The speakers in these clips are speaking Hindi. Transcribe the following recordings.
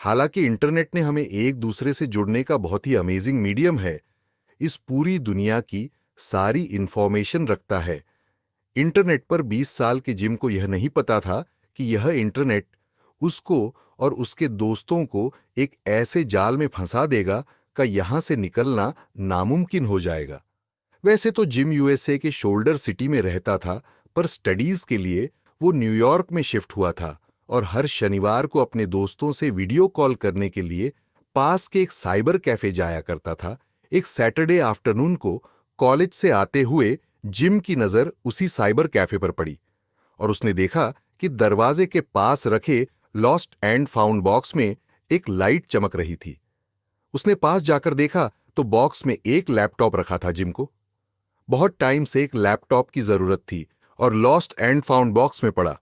हालांकि इंटरनेट ने हमें एक दूसरे से जुड़ने का बहुत ही अमेजिंग मीडियम है। इस पूरी दुनिया की सारी इंफॉर्मेशन रखता है। इंटरनेट पर 20 साल के जिम को यह नहीं पता था कि यह इंटरनेट उसको और उसके दोस्तों को एक ऐसे जाल में फंसा देगा का यहां से निकलना नामुमकिन हो जाएगा। वैसे तो जिम यूएसए के शोल्डर सिटी में रहता था, पर स्टडीज के लिए वो न्यूयॉर्क में शिफ्ट हुआ था और हर शनिवार को अपने दोस्तों से वीडियो कॉल करने के लिए पास के एक साइबर कैफे जाया करता था। एक सैटरडे आफ्टरनून को कॉलेज से आते हुए जिम की नजर उसी साइबर कैफे पर पड़ी और उसने देखा कि दरवाजे के पास रखे लॉस्ट एंड फाउंड बॉक्स में एक लाइट चमक रही थी। उसने पास जाकर देखा तो बॉक्स में एक लैपटॉप रखा था। जिम को बहुत टाइम से एक लैपटॉप की जरूरत थी और लॉस्ट एंड फाउंड बॉक्स में पड़ा।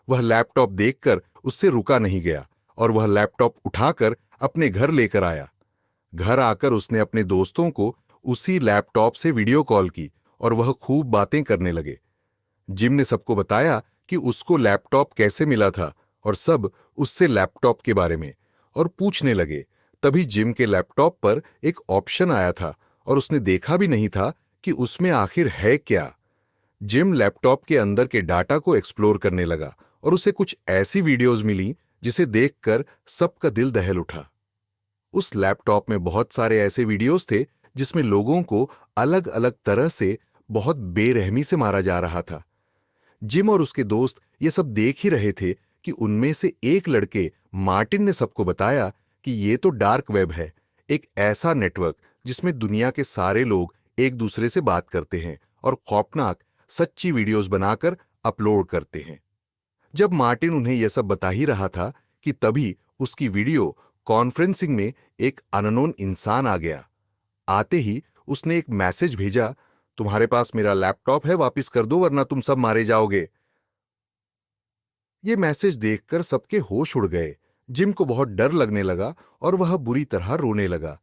वह लैपटॉप देखकर उससे रुका नहीं गया और वह लैपटॉप उठाकर अपने घर लेकर आया। घर आकर उसने अपने दोस्तों को उसी लैपटॉप से वीडियो कॉल की और वह खूब बातें करने लगे। जिम ने सबको बताया कि उसको लैपटॉप कैसे मिला था और सब उससे लैपटॉप के बारे में और पूछने लगे। तभी जिम के लैपटॉप पर एक ऑप्शन आया था और उसने देखा भी नहीं था कि उसमें आखिर है क्या। जिम लैपटॉप के अंदर के डाटा को एक्सप्लोर करने लगा और उसे कुछ ऐसी वीडियोज मिली जिसे देखकर सबका दिल दहल उठा। उस लैपटॉप में बहुत सारे ऐसे वीडियोज थे जिसमें लोगों को अलग अलग तरह से बहुत बेरहमी से मारा जा रहा था। जिम और उसके दोस्त ये सब देख ही रहे थे कि उनमें से एक लड़के मार्टिन ने सबको बताया कि ये तो डार्क वेब है, एक ऐसा नेटवर्क जिसमें दुनिया के सारे लोग एक दूसरे से बात करते हैं और खौफनाक सच्ची वीडियोस बनाकर अपलोड करते हैं। जब मार्टिन उन्हें यह सब बता ही रहा था कि तभी उसकी वीडियो कॉन्फ्रेंसिंग में एक अननोन इंसान आ गया। आते ही उसने एक मैसेज भेजा, तुम्हारे पास मेरा लैपटॉप है, वापस कर दो वरना तुम सब मारे जाओगे। ये मैसेज देखकर सबके होश उड़ गए। जिम को बहुत डर लगने लगा और वह बुरी तरह रोने लगा।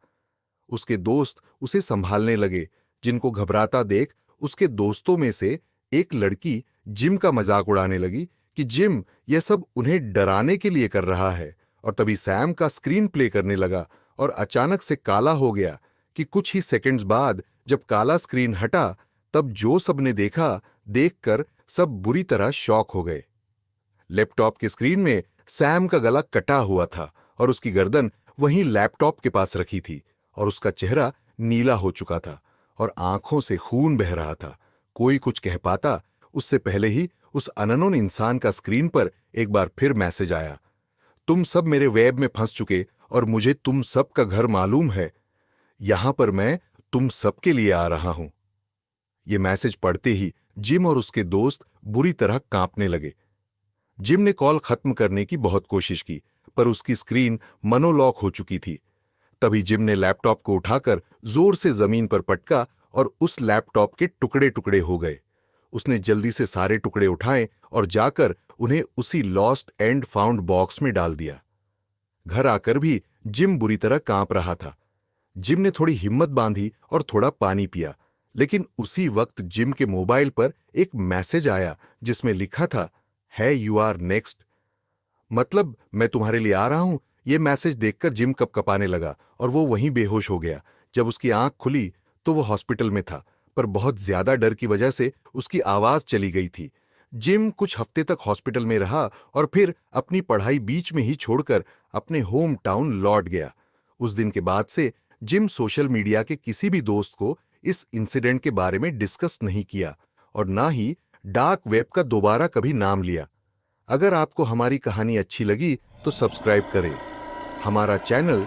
उसके दोस्त उसे संभालने लगे। जिनको घबराता देख उसके दोस्तों में से एक लड़की जिम का मजाक उड़ाने लगी कि जिम यह सब उन्हें डराने के लिए कर रहा है। और तभी सैम का स्क्रीन प्ले करने लगा और अचानक से काला हो गया कि कुछ ही सेकंड्स बाद जब काला स्क्रीन हटा तब जो सबने देखा देखकर सब बुरी तरह शॉक हो गए। लैपटॉप के स्क्रीन में सैम का गला कटा हुआ था और उसकी गर्दन वहीं लैपटॉप के पास रखी थी और उसका चेहरा नीला हो चुका था और आंखों से खून बह रहा था। कोई कुछ कह पाता उससे पहले ही उस अननोन इंसान का स्क्रीन पर एक बार फिर मैसेज आया, तुम सब मेरे वेब में फंस चुके और मुझे तुम सब का घर मालूम है। यहां पर मैं तुम सबके लिए आ रहा हूं। यह मैसेज पढ़ते ही जिम और उसके दोस्त बुरी तरह कांपने लगे। जिम ने कॉल खत्म करने की बहुत कोशिश की पर उसकी स्क्रीन मनोलॉक हो चुकी थी। तभी जिम ने लैपटॉप को उठाकर जोर से जमीन पर पटका और उस लैपटॉप के टुकड़े टुकड़े हो गए। उसने जल्दी से सारे टुकड़े उठाए और जाकर उन्हें उसी लॉस्ट एंड फाउंड बॉक्स में डाल दिया। घर आकर भी जिम बुरी तरह कांप रहा था। जिम ने थोड़ी हिम्मत बांधी और थोड़ा पानी पिया, लेकिन उसी वक्त जिम के मोबाइल पर एक मैसेज आया जिसमें लिखा था, है यू आर नेक्स्ट। मतलब मैं तुम्हारे लिए आ रहा हूं। यह मैसेज देखकर जिम कपकपाने लगा और वो वहीं बेहोश हो गया। जब उसकी आंख खुली तो वो हॉस्पिटल में था, पर बहुत ज्यादा डर की वजह से उसकी आवाज चली गई थी। जिम कुछ हफ्ते तक हॉस्पिटल में रहा और फिर अपनी पढ़ाई बीच में ही छोड़कर अपने होम टाउन लौट गया। उस दिन के बाद से जिम सोशल मीडिया के किसी भी दोस्त को इस इंसिडेंट के बारे में डिस्कस नहीं किया और ना ही डार्क वेब का दोबारा कभी नाम लिया। अगर आपको हमारी कहानी अच्छी लगी तो सब्सक्राइब करें। हमारा चैनल